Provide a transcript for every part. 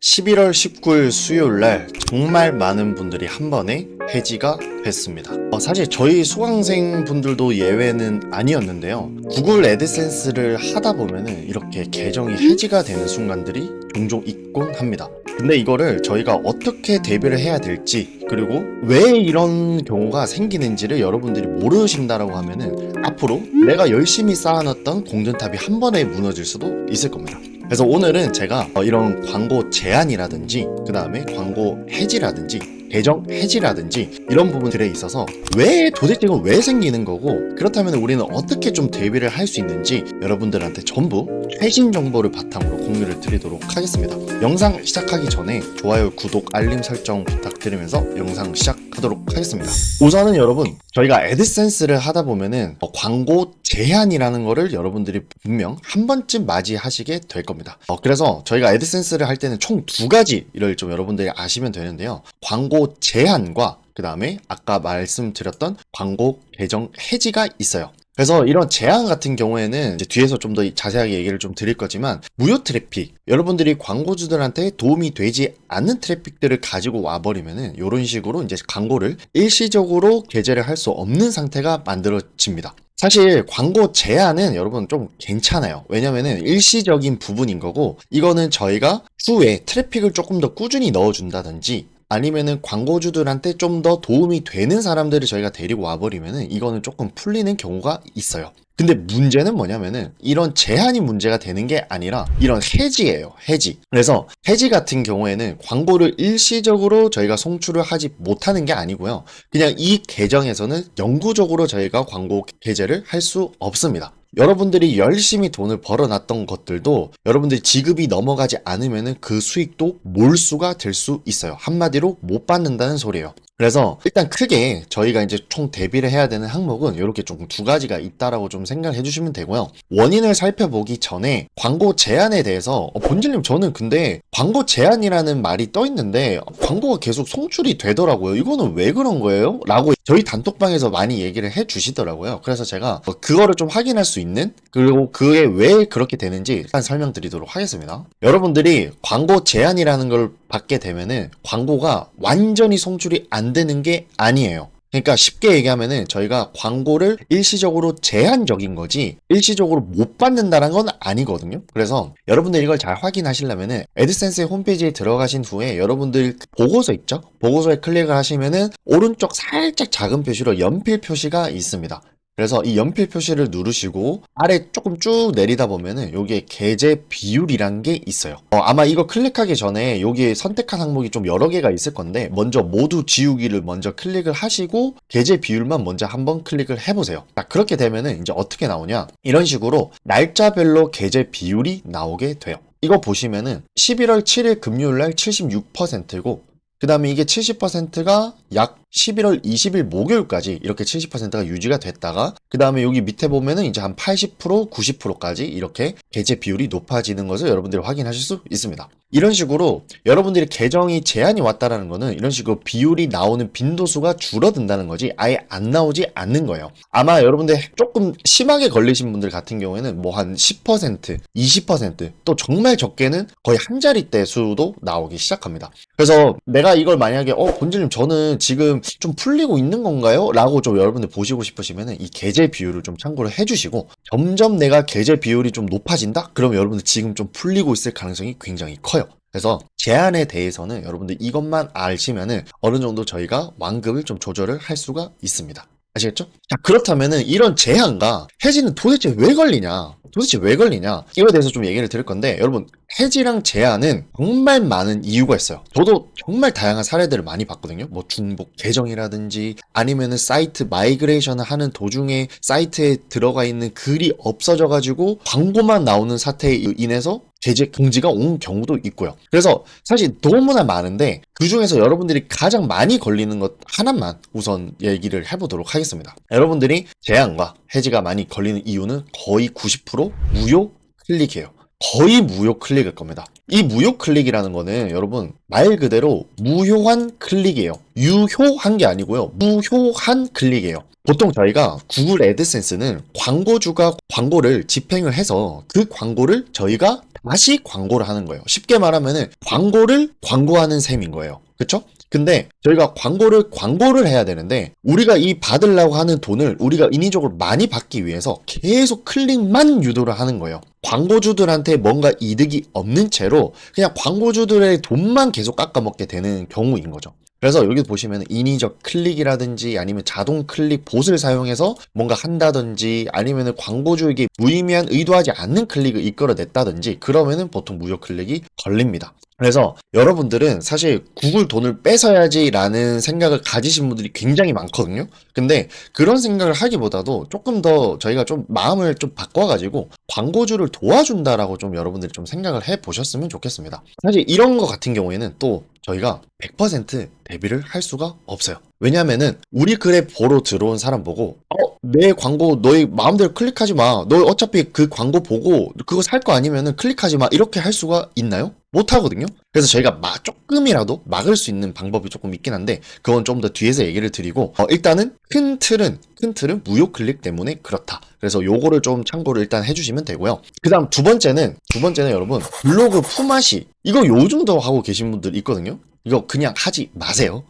11월 19일 수요일 날 정말 많은 분들이 한 번에 해지가 됐습니다. 사실 저희 수강생 분들도 예외는 아니었는데요. 구글 애드센스를 하다 보면은 이렇게 계정이 해지가 되는 순간들이 종종 있곤 합니다. 근데 이거를 저희가 어떻게 대비를 해야 될지, 그리고 왜 이런 경우가 생기는지를 여러분들이 모르신다라고 하면은 앞으로 내가 열심히 쌓아놨던 공든탑이 한 번에 무너질 수도 있을 겁니다. 그래서 오늘은 제가 이런 광고 제한이라든지 그 다음에 광고 해지라든지 계정 해지라든지 이런 부분들에 있어서 왜 도대체 이건 왜 생기는 거고, 그렇다면 우리는 어떻게 좀 대비를 할 수 있는지 여러분들한테 전부 최신 정보를 바탕으로 공유를 드리도록 하겠습니다. 영상 시작하기 전에 좋아요, 구독, 알림 설정 부탁드리면서 영상 시작하도록 하겠습니다. 우선은 여러분, 저희가 애드센스를 하다 보면은 광고 제한이라는 거를 여러분들이 분명 한 번쯤 맞이하시게 될 겁니다. 그래서 저희가 애드센스를 할 때는 총 두 가지를 좀 여러분들이 아시면 되는데요. 광고 제한과 그 다음에 아까 말씀드렸던 광고 계정 해지가 있어요. 그래서 이런 제한 같은 경우에는 이제 뒤에서 좀 더 자세하게 얘기를 좀 드릴 거지만, 무료 트래픽, 여러분들이 광고주들한테 도움이 되지 않는 트래픽들을 가지고 와버리면은 이런 식으로 이제 광고를 일시적으로 게재를 할 수 없는 상태가 만들어집니다. 사실 광고 제한은 여러분 좀 괜찮아요. 왜냐면은 일시적인 부분인 거고, 이거는 저희가 후에 트래픽을 조금 더 꾸준히 넣어준다든지 아니면은 광고주들한테 좀 더 도움이 되는 사람들을 저희가 데리고 와버리면은 이거는 조금 풀리는 경우가 있어요. 근데 문제는 뭐냐면은 이런 제한이 문제가 되는 게 아니라 이런 해지예요. 해지. 그래서 해지 같은 경우에는 광고를 일시적으로 저희가 송출을 하지 못하는 게 아니고요. 그냥 이 계정에서는 영구적으로 저희가 광고 게재를 할 수 없습니다. 여러분들이 열심히 돈을 벌어놨던 것들도 여러분들이 지급이 넘어가지 않으면 그 수익도 몰수가 될 수 있어요. 한마디로 못 받는다는 소리예요. 그래서 일단 크게 저희가 이제 총 대비를 해야 되는 항목은 이렇게 좀 두 가지가 있다라고 좀 생각을 해주시면 되고요. 원인을 살펴보기 전에 광고 제한에 대해서 본질님 저는 근데 광고 제한이라는 말이 떠 있는데 광고가 계속 송출이 되더라고요. 이거는 왜 그런 거예요? 라고 저희 단톡방에서 많이 얘기를 해 주시더라고요. 그래서 제가 그거를 좀 확인할 수 있는, 그리고 그게 왜 그렇게 되는지 일단 설명드리도록 하겠습니다. 여러분들이 광고 제한이라는 걸 받게 되면은 광고가 완전히 송출이 안 되는 게 아니에요. 그러니까 쉽게 얘기하면은 저희가 광고를 일시적으로 제한적인 거지 일시적으로 못 받는다는 건 아니거든요. 그래서 여러분들 이걸 잘 확인하시려면은 애드센스의 홈페이지에 들어가신 후에 여러분들 보고서 있죠? 보고서에 클릭을 하시면은 오른쪽 살짝 작은 표시로 연필 표시가 있습니다. 그래서 이 연필 표시를 누르시고 아래 조금 쭉 내리다 보면은 여기에 게재 비율이란 게 있어요. 아마 이거 클릭하기 전에 여기에 선택한 항목이 좀 여러 개가 있을 건데, 먼저 모두 지우기를 먼저 클릭을 하시고 게재 비율만 먼저 한번 클릭을 해보세요. 자, 그렇게 되면은 이제 어떻게 나오냐, 이런 식으로 날짜별로 게재 비율이 나오게 돼요. 이거 보시면은 11월 7일 금요일 날 76%고, 그 다음에 이게 70%가 약 11월 20일 목요일까지 이렇게 70%가 유지가 됐다가, 그 다음에 여기 밑에 보면은 이제 한 80%, 90%까지 이렇게 게재 비율이 높아지는 것을 여러분들이 확인하실 수 있습니다. 이런 식으로 여러분들이 계정이 제한이 왔다라는 거는 이런 식으로 비율이 나오는 빈도수가 줄어든다는 거지 아예 안 나오지 않는 거예요. 아마 여러분들 조금 심하게 걸리신 분들 같은 경우에는 뭐 한 10%, 20%, 또 정말 적게는 거의 한 자릿대 수도 나오기 시작합니다. 그래서 내가 이걸 만약에 본질님 저는 지금 좀 풀리고 있는 건가요? 라고 좀 여러분들 보시고 싶으시면은 이 게재 비율을 좀 참고를 해주시고, 점점 내가 게재 비율이 좀 높아진다? 그러면 여러분들 지금 좀 풀리고 있을 가능성이 굉장히 커요. 그래서 제한에 대해서는 여러분들 이것만 아시면은 어느 정도 저희가 완급을 좀 조절을 할 수가 있습니다. 아시겠죠? 자, 그렇다면은 이런 제한과 해지는 도대체 왜 걸리냐? 이거에 대해서 좀 얘기를 드릴 건데, 여러분 해지랑 제한은 정말 많은 이유가 있어요. 저도 정말 다양한 사례들을 많이 봤거든요. 뭐 중복 계정이라든지 아니면은 사이트 마이그레이션을 하는 도중에 사이트에 들어가 있는 글이 없어져가지고 광고만 나오는 사태에 인해서 게재 공지가 온 경우도 있고요. 그래서 사실 너무나 많은데 그 중에서 여러분들이 가장 많이 걸리는 것 하나만 우선 얘기를 해보도록 하겠습니다. 여러분들이 제한과 해지가 많이 걸리는 이유는 거의 90% 무료 클릭이에요. 거의 무료 클릭일 겁니다. 이 무료 클릭이라는 거는 여러분 말 그대로 무효한 클릭이에요. 유효한 게 아니고요. 무효한 클릭이에요. 보통 저희가 구글 애드센스는 광고주가 광고를 집행을 해서 그 광고를 저희가 다시 광고를 하는 거예요. 쉽게 말하면은 광고를 광고하는 셈인 거예요. 그쵸? 근데 저희가 광고를 해야 되는데 우리가 이 받으려고 하는 돈을 우리가 인위적으로 많이 받기 위해서 계속 클릭만 유도를 하는 거예요. 광고주들한테 뭔가 이득이 없는 채로 그냥 광고주들의 돈만 계속 깎아먹게 되는 경우인 거죠. 그래서 여기 보시면 인위적 클릭이라든지 아니면 자동 클릭 봇을 사용해서 뭔가 한다든지 아니면 광고주에게 무의미한 의도하지 않는 클릭을 이끌어냈다든지 그러면은 보통 무효 클릭이 걸립니다. 그래서 여러분들은 사실 구글 돈을 뺏어야지라는 생각을 가지신 분들이 굉장히 많거든요. 근데 그런 생각을 하기보다도 조금 더 저희가 좀 마음을 좀 바꿔가지고 광고주를 도와준다라고 좀 여러분들이 좀 생각을 해보셨으면 좋겠습니다. 사실 이런 거 같은 경우에는 또 저희가 100% 대비를 할 수가 없어요. 왜냐면은 우리 글에 보러 들어온 사람 보고 내 광고 너희 마음대로 클릭하지 마. 너 어차피 그 광고 보고 그거 살 거 아니면은 클릭하지 마. 이렇게 할 수가 있나요? 못 하거든요. 그래서 저희가 조금이라도 막을 수 있는 방법이 조금 있긴 한데 그건 좀 더 뒤에서 얘기를 드리고 일단은 큰 틀은 무료 클릭 때문에 그렇다. 그래서 요거를 좀 참고를 일단 해주시면 되고요. 그 다음 두 번째는 여러분 블로그 품앗이 이거 요즘도 하고 계신 분들 있거든요. 이거 그냥 하지 마세요.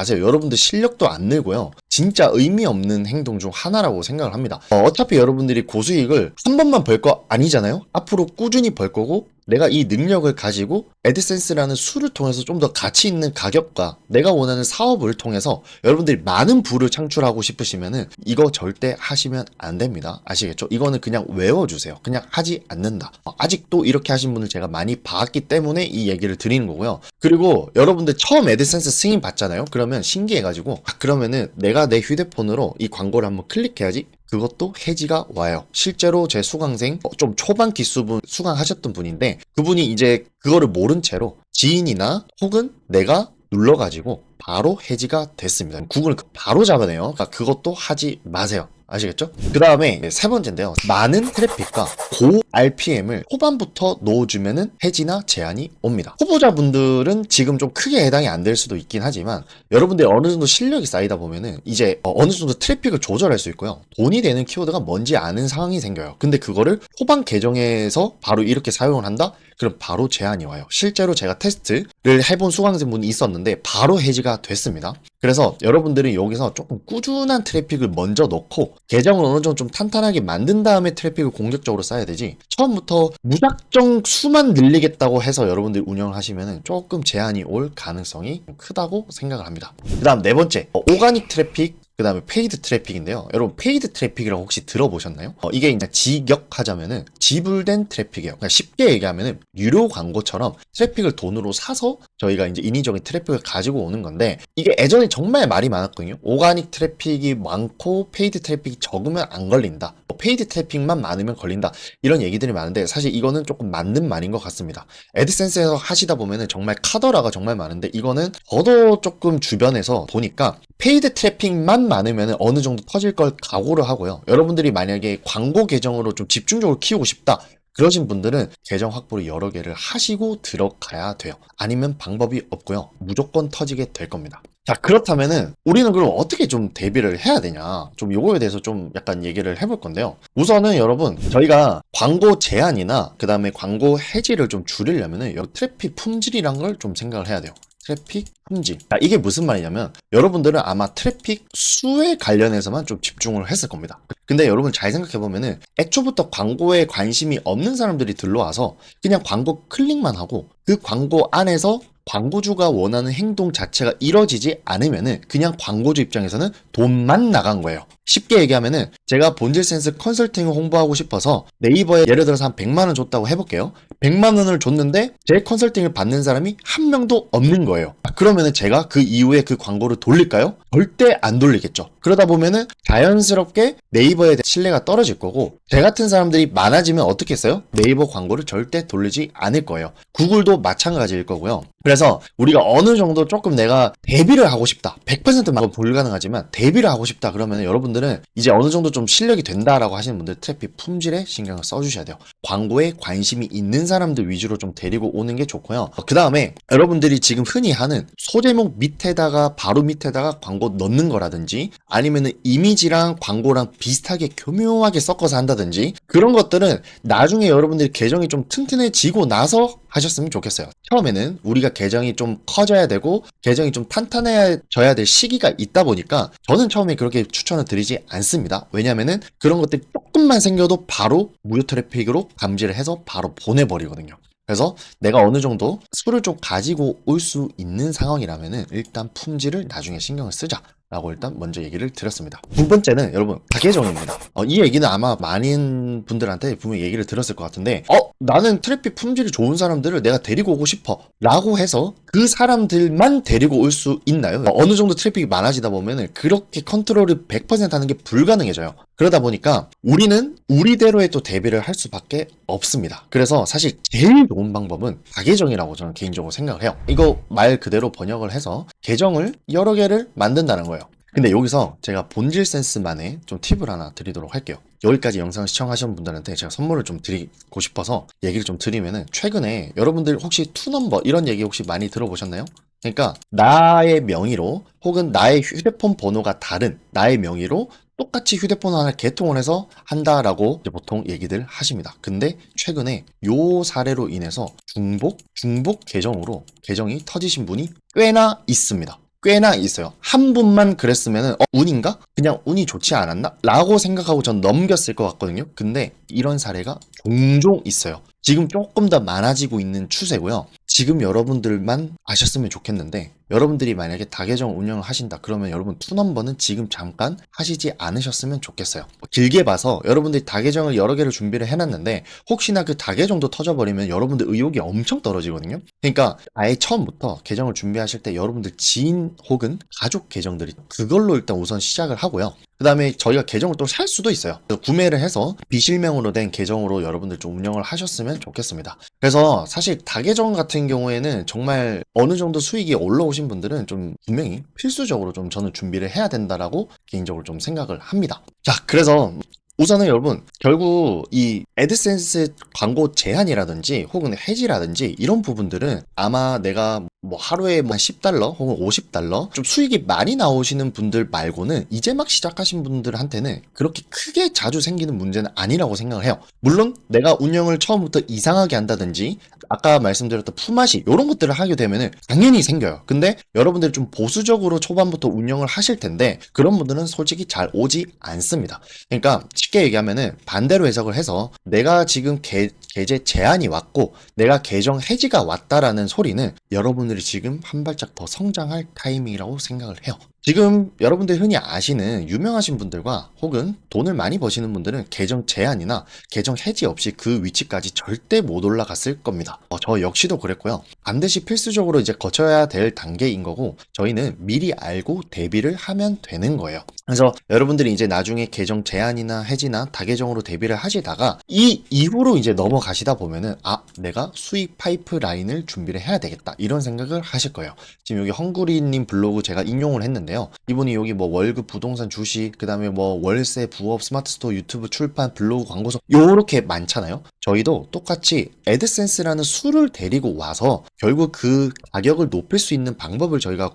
여러분들 실력도 안 늘고요. 진짜 의미 없는 행동 중 하나라고 생각을 합니다. 어차피 여러분들이 고수익을 한 번만 벌 거 아니잖아요. 앞으로 꾸준히 벌 거고 내가 이 능력을 가지고 애드센스라는 수를 통해서 좀 더 가치 있는 가격과 내가 원하는 사업을 통해서 여러분들이 많은 부를 창출하고 싶으시면은 이거 절대 하시면 안 됩니다. 아시겠죠? 이거는 그냥 외워주세요. 그냥 하지 않는다. 아직도 이렇게 하신 분을 제가 많이 봤기 때문에 이 얘기를 드리는 거고요. 그리고 여러분들 처음 애드센스 승인 받잖아요. 그러면 신기해가지고 그러면은 내가 내 휴대폰으로 이 광고를 한번 클릭해야지. 그것도 해지가 와요. 실제로 제 수강생 좀 초반 기수분 수강하셨던 분인데 그분이 이제 그거를 모른 채로 지인이나 혹은 내가 눌러가지고 바로 해지가 됐습니다. 구글을 바로 잡아내요. 그러니까 그것도 하지 마세요. 아시겠죠? 그 다음에 세 번째인데요. 많은 트래픽과 고 RPM을 초반부터 넣어주면은 해지나 제한이 옵니다. 초보자분들은 지금 좀 크게 해당이 안 될 수도 있긴 하지만 여러분들이 어느 정도 실력이 쌓이다 보면은 이제 어느 정도 트래픽을 조절할 수 있고요. 돈이 되는 키워드가 뭔지 아는 상황이 생겨요. 근데 그거를 초반 계정에서 바로 이렇게 사용을 한다? 그럼 바로 제한이 와요. 실제로 제가 테스트를 해본 수강생분이 있었는데 바로 해지가 됐습니다. 그래서 여러분들이 여기서 조금 꾸준한 트래픽을 먼저 넣고 계정을 어느 정도 좀 탄탄하게 만든 다음에 트래픽을 공격적으로 쌓아야 되지 처음부터 무작정 수만 늘리겠다고 해서 여러분들이 운영을 하시면 조금 제한이 올 가능성이 크다고 생각을 합니다. 그 다음 네 번째 오가닉 트래픽 그 다음에 페이드 트래픽인데요. 여러분 페이드 트래픽이라고 혹시 들어보셨나요? 이게 이제 직역하자면은 지불된 트래픽이에요. 그러니까 쉽게 얘기하면은 유료 광고처럼 트래픽을 돈으로 사서 저희가 이제 인위적인 트래픽을 가지고 오는 건데 이게 예전에 정말 말이 많았거든요. 오가닉 트래픽이 많고 페이드 트래픽이 적으면 안 걸린다. 페이드 트래픽만 많으면 걸린다. 이런 얘기들이 많은데 사실 이거는 조금 맞는 말인 것 같습니다. 애드센스에서 하시다 보면은 정말 카더라가 정말 많은데 이거는 저도 조금 주변에서 보니까 페이드 트래픽만 많으면 어느 정도 터질 걸 각오를 하고요. 여러분들이 만약에 광고 계정으로 좀 집중적으로 키우고 싶다. 그러신 분들은 계정 확보를 여러 개를 하시고 들어가야 돼요. 아니면 방법이 없고요. 무조건 터지게 될 겁니다. 자, 그렇다면은 우리는 그럼 어떻게 좀 대비를 해야 되냐? 좀 요거에 대해서 좀 약간 얘기를 해볼 건데요. 우선은 여러분, 저희가 광고 제한이나 그 다음에 광고 해지를 좀 줄이려면은 이 트래픽 품질이란 걸 좀 생각을 해야 돼요. 트래픽 품질. 이게 무슨 말이냐면 여러분들은 아마 트래픽 수에 관련해서만 좀 집중을 했을 겁니다. 근데 여러분 잘 생각해보면은 애초부터 광고에 관심이 없는 사람들이 들러와서 그냥 광고 클릭만 하고 그 광고 안에서 광고주가 원하는 행동 자체가 이뤄지지 않으면은 그냥 광고주 입장에서는 돈만 나간 거예요. 쉽게 얘기하면은 제가 본질 센스 컨설팅을 홍보하고 싶어서 네이버에 예를 들어서 한 100만 원 줬다고 해볼게요. 100만 원을 줬는데 제 컨설팅을 받는 사람이 한 명도 없는 거예요. 그러면은 제가 그 이후에 그 광고를 돌릴까요? 절대 안 돌리겠죠. 그러다 보면은 자연스럽게 네이버에 대한 신뢰가 떨어질 거고 제 같은 사람들이 많아지면 어떻게 했어요? 네이버 광고를 절대 돌리지 않을 거예요. 구글도 마찬가지일 거고요. 그래서 우리가 어느 정도 조금 내가 대비를 하고 싶다. 100%만 불가능하지만 대비를 하고 싶다. 그러면 여러분들은 이제 어느 정도 좀 좀 실력이 된다라고 하시는 분들 트래픽 품질에 신경을 써주셔야 돼요. 광고에 관심이 있는 사람들 위주로 좀 데리고 오는 게 좋고요. 그 다음에 여러분들이 지금 흔히 하는 소제목 밑에다가 바로 밑에다가 광고 넣는 거라든지 아니면은 이미지랑 광고랑 비슷하게 교묘하게 섞어서 한다든지 그런 것들은 나중에 여러분들이 계정이 좀 튼튼해지고 나서 하셨으면 좋겠어요. 처음에는 우리가 계정이 좀 커져야 되고 계정이 좀 탄탄해져야 될 시기가 있다 보니까 저는 처음에 그렇게 추천을 드리지 않습니다. 왜냐면은 그런 것들이 조금만 생겨도 바로 무료 트래픽으로 감지를 해서 바로 보내버리거든요. 그래서 내가 어느 정도 수를 좀 가지고 올 수 있는 상황이라면은 일단 품질을 나중에 신경을 쓰자 라고 일단 먼저 얘기를 드렸습니다. 두 번째는 여러분 다계정입니다. 이 얘기는 아마 많은 분들한테 분명히 얘기를 들었을 것 같은데 나는 트래픽 품질이 좋은 사람들을 내가 데리고 오고 싶어 라고 해서 그 사람들만 데리고 올 수 있나요? 어느 정도 트래픽이 많아지다 보면은 그렇게 컨트롤을 100% 하는 게 불가능해져요. 그러다 보니까 우리는 우리대로의 또 대비를 할 수밖에 없습니다. 그래서 사실 제일 좋은 방법은 다계정이라고 저는 개인적으로 생각을 해요. 이거 말 그대로 번역을 해서 계정을 여러 개를 만든다는 거예요. 근데 여기서 제가 본질 센스만의 좀 팁을 하나 드리도록 할게요. 여기까지 영상을 시청하시는 분들한테 제가 선물을 좀 드리고 싶어서 얘기를 좀 드리면은 최근에 여러분들 혹시 투넘버 이런 얘기 혹시 많이 들어보셨나요? 그러니까 나의 명의로 혹은 나의 휴대폰 번호가 다른 나의 명의로 똑같이 휴대폰 하나 개통을 해서 한다라고 보통 얘기들 하십니다. 근데 최근에 요 사례로 인해서 중복 계정으로 계정이 터지신 분이 꽤나 있습니다. 꽤나 있어요. 한 분만 그랬으면은 운인가? 그냥 운이 좋지 않았나? 라고 생각하고 전 넘겼을 것 같거든요. 근데 이런 사례가 종종 있어요. 지금 조금 더 많아지고 있는 추세고요. 지금 여러분들만 아셨으면 좋겠는데 여러분들이 만약에 다계정 운영을 하신다 그러면 여러분 투넘버는 지금 잠깐 하시지 않으셨으면 좋겠어요. 길게 봐서 여러분들이 다계정을 여러 개를 준비를 해놨는데 혹시나 그 다계정도 터져버리면 여러분들 의욕이 엄청 떨어지거든요. 그러니까 아예 처음부터 계정을 준비하실 때 여러분들 지인 혹은 가족 계정들이 그걸로 일단 우선 시작을 하고요. 그 다음에 저희가 계정을 또 살 수도 있어요. 구매를 해서 비실명으로 된 계정으로 여러분들 좀 운영을 하셨으면 좋겠습니다. 그래서 사실 다계정 같은 경우에는 정말 어느 정도 수익이 올라오신 분들은 좀 분명히 필수적으로 좀 저는 준비를 해야 된다라고 개인적으로 좀 생각을 합니다. 자, 그래서 우선은 여러분 결국 이 애드센스 광고 제한이라든지 혹은 해지라든지 이런 부분들은 아마 내가 뭐 하루에 뭐 $10 혹은 $50 좀 수익이 많이 나오시는 분들 말고는 이제 막 시작하신 분들한테는 그렇게 크게 자주 생기는 문제는 아니라고 생각을 해요. 물론 내가 운영을 처음부터 이상하게 한다든지 아까 말씀드렸던 품앗이 이런 것들을 하게 되면은 당연히 생겨요. 근데 여러분들이 좀 보수적으로 초반부터 운영을 하실 텐데 그런 분들은 솔직히 잘 오지 않습니다. 그러니까 쉽게 얘기하면은 반대로 해석을 해서 내가 지금 계제 제한이 왔고 내가 계정 해지가 왔다라는 소리는 여러분들이 지금 한 발짝 더 성장할 타이밍이라고 생각을 해요. 지금 여러분들 흔히 아시는 유명하신 분들과 혹은 돈을 많이 버시는 분들은 계정 제한이나 계정 해지 없이 그 위치까지 절대 못 올라갔을 겁니다. 저 역시도 그랬고요. 반드시 필수적으로 이제 거쳐야 될 단계인 거고 저희는 미리 알고 대비를 하면 되는 거예요. 그래서 여러분들이 이제 나중에 계정 제한이나 해지나 다계정으로 대비를 하시다가 이 이후로 이제 넘어가시다 보면은 내가 수익 파이프라인을 준비를 해야 되겠다 이런 생각을 하실 거예요. 지금 여기 헝구리님 블로그 제가 인용을 했는데요. 이분이 여기 뭐 월급, 부동산, 주식, 그 다음에 뭐 월세, 부업, 스마트 스토어, 유튜브, 출판, 블로그, 광고서 요렇게 많잖아요. 저희도 똑같이 애드센스라는 수를 데리고 와서 결국 그 가격을 높일 수 있는 방법을 저희가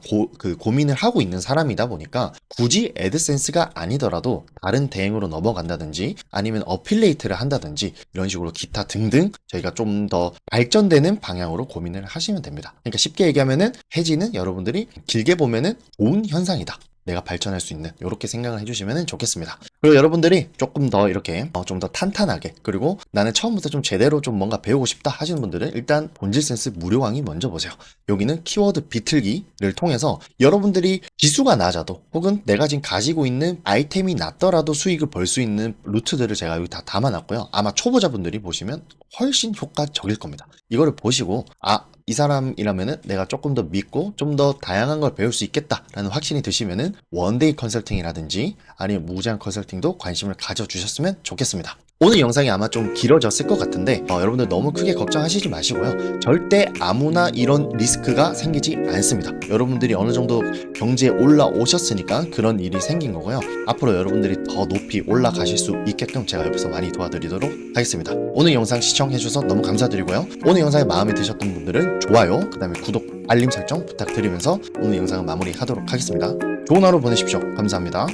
고민을 하고 있는 사람이다 보니까 굳이 애드센스가 아니더라도 다른 대행으로 넘어간다든지 아니면 어필레이트를 한다든지 이런 식으로 기타 등등 저희가 좀 더 발전되는 방향으로 고민을 하시면 됩니다. 그러니까 쉽게 얘기하면은 해지는 여러분들이 길게 보면은 좋은 현상이다. 내가 발전할 수 있는 이렇게 생각을 해주시면 좋겠습니다. 그리고 여러분들이 조금 더 이렇게 좀 더 탄탄하게 그리고 나는 처음부터 좀 제대로 좀 뭔가 배우고 싶다 하시는 분들은 일단 본질 센스 무료 강의 먼저 보세요. 여기는 키워드 비틀기를 통해서 여러분들이 지수가 낮아도 혹은 내가 지금 가지고 있는 아이템이 낮더라도 수익을 벌 수 있는 루트들을 제가 여기 다 담아놨고요. 아마 초보자분들이 보시면 훨씬 효과적일 겁니다. 이거를 보시고 이 사람이라면은 내가 조금 더 믿고 좀 더 다양한 걸 배울 수 있겠다라는 확신이 드시면은 원데이 컨설팅이라든지 아니면 무제한 컨설팅도 관심을 가져주셨으면 좋겠습니다. 오늘 영상이 아마 좀 길어졌을 것 같은데 여러분들 너무 크게 걱정하시지 마시고요. 절대 아무나 이런 리스크가 생기지 않습니다. 여러분들이 어느 정도 경지에 올라오셨으니까 그런 일이 생긴 거고요. 앞으로 여러분들이 더 높이 올라가실 수 있게끔 제가 옆에서 많이 도와드리도록 하겠습니다. 오늘 영상 시청해주셔서 너무 감사드리고요. 오늘 영상이 마음에 드셨던 분들은 좋아요, 그 다음에 구독, 알림 설정 부탁드리면서 오늘 영상은 마무리하도록 하겠습니다. 좋은 하루 보내십시오. 감사합니다.